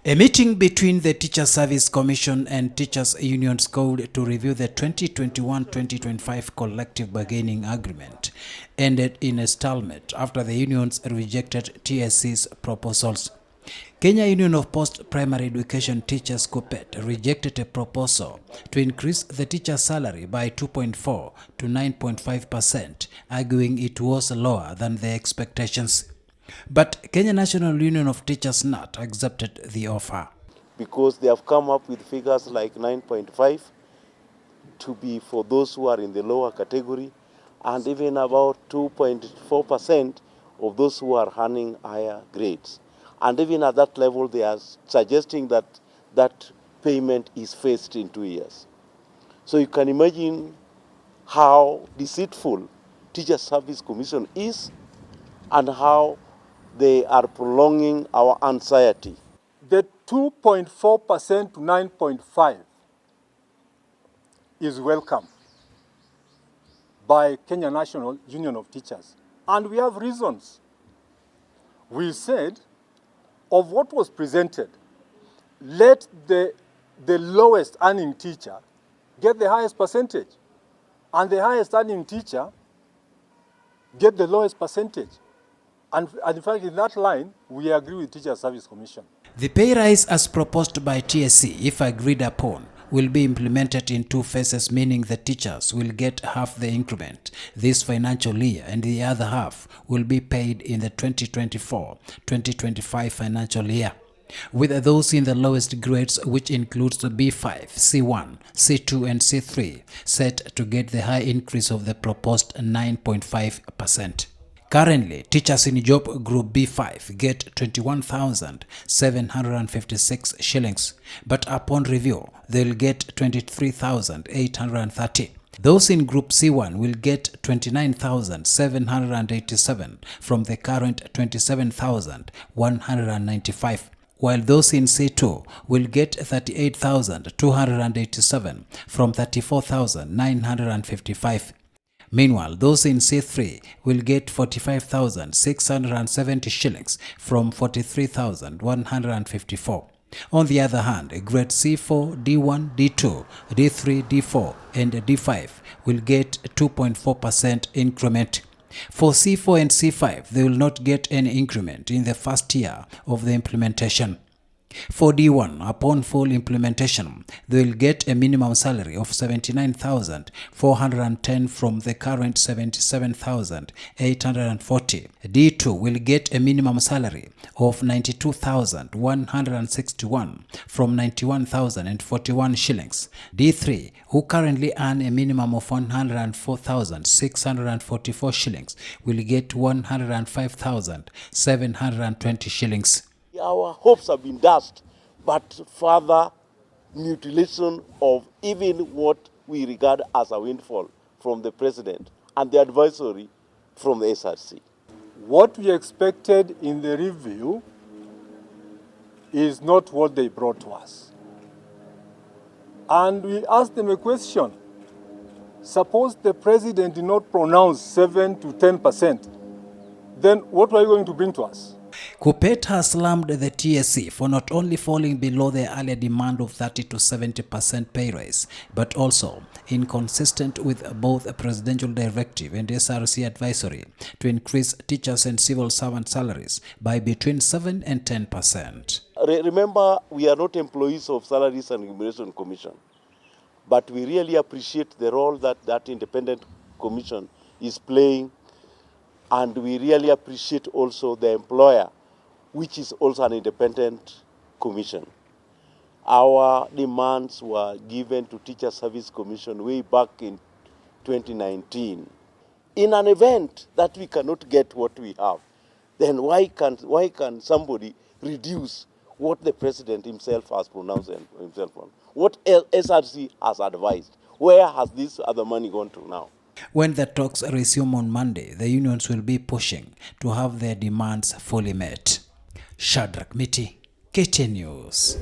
A meeting between the Teachers Service Commission and Teachers Unions called to review the 2021-2025 collective bargaining agreement ended in a stalemate after the unions rejected TSC's proposals. Kenya Union of Post-Primary Education Teachers KUPPET rejected a proposal to increase the teacher salary by 2.4 to 9.5%, arguing it was lower than their expectations. But Kenya National Union of Teachers KNUT accepted the offer. Because they have come up with figures like 9.5 to be for those who are in the lower category, and even about 2.4% of those who are earning higher grades. And even at that level, they are suggesting that that payment is phased in 2 years. So you can imagine how deceitful Teachers Service Commission is and how they are prolonging our anxiety. The 2.4% to 9.5% is welcome by Kenya National Union of Teachers. And we have reasons. We said, of what was presented, let the lowest earning teacher get the highest percentage, and the highest earning teacher get the lowest percentage. And in fact, in that line, we agree with Teachers Service Commission. The pay rise as proposed by TSC, if agreed upon, will be implemented in 2 phases, meaning the teachers will get half the increment this financial year and the other half will be paid in the 2024-2025 financial year. With those in the lowest grades, which includes the B5, C1, C2 and C3, set to get the high increase of the proposed 9.5%. Currently, teachers in job group B5 get 21,756 shillings, but upon review, they'll get 23,830. Those in group C1 will get 29,787 from the current 27,195, while those in C2 will get 38,287 from 34,955. Meanwhile, those in C3 will get 45,670 shillings from 43,154. On the other hand, grade C4, D1, D2, D3, D4 and D5 will get 2.4% increment. For C4 and C5, they will not get any increment in the first year of the implementation. For D1, upon full implementation, they will get a minimum salary of 79,410 from the current 77,840. D2 will get a minimum salary of 92,161 from 91,041 shillings. D3, who currently earn a minimum of 104,644 shillings, will get 105,720 shillings. Our hopes have been dashed, but further mutilation of even what we regard as a windfall from the President and the advisory from the SRC. What we expected in the review is not what they brought to us. And we asked them a question. Suppose the President did not pronounce 7 to 10%, then what are you going to bring to us? KUPPET has slammed the TSC for not only falling below their earlier demand of 30 to 70% pay rise, but also inconsistent with both a presidential directive and SRC advisory to increase teachers and civil servant salaries by between 7 and 10%. Remember, we are not employees of Salaries and Remuneration Commission, but we really appreciate the role that that independent commission is playing. And we really appreciate also the employer, which is also an independent commission. Our demands were given to Teachers Service Commission way back in 2019. In an event that we cannot get what we have, then why can somebody reduce what the President himself has pronounced himself on? What SRC has advised? Where has this other money gone to now? When the talks resume on Monday, the unions will be pushing to have their demands fully met. Shadrack Miti, KTN News.